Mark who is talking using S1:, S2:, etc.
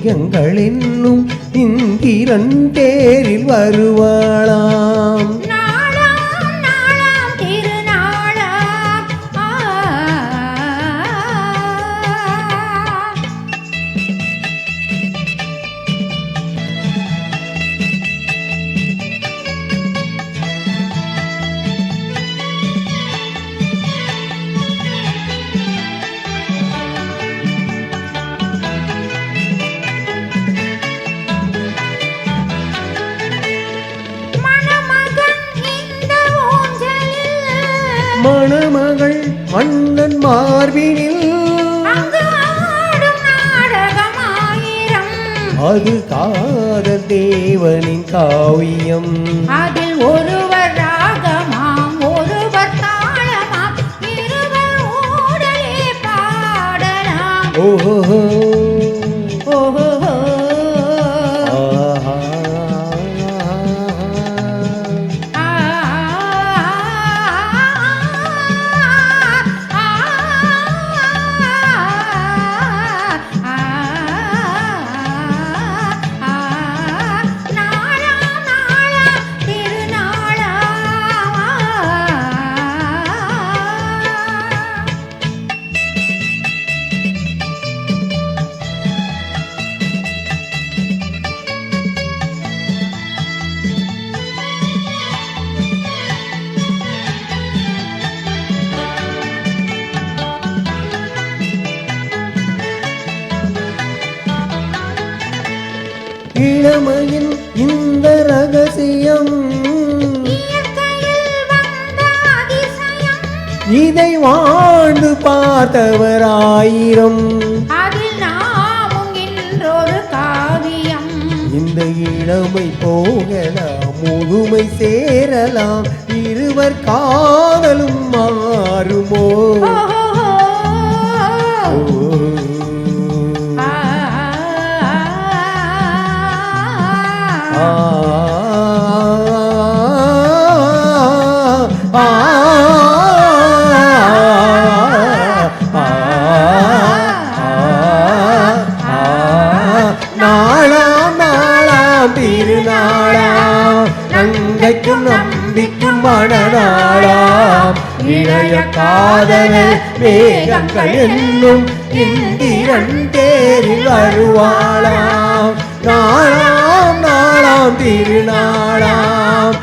S1: மேகங்கள் என்னும் இந்திரன் தேரில் வருவாளாம். மணமகள் மன்னன் மார்பினில் அது காதல் தேவனின் காவியம்.
S2: அதில் ஒருவர் ராகமாம் ஒருவர் தாளமாம் இருவர் ஊடலே பாடலாம்.
S1: ஓஹோ
S2: ஓஹோ
S1: இளமையின் இந்த ரகசியம் இதை வாழ்ந்து பார்த்தவராயிரம்.
S2: அதில் நாமும் இன்றொரு காவியம்.
S1: இந்த இளமை போகலாம் முதுமை சேரலாம் இருவர் காதலும் மாறுமோ. நாளாம் நாளாம் திருநாளாம் நங்கைக்கும் நம்பிக்கும் மணநாளாம் இளைய காதலர் மேகங்கள் என்னும் இந்திரன் தேரில் வருவாளாம். நாளாம் நாளாம் திருநாளாம்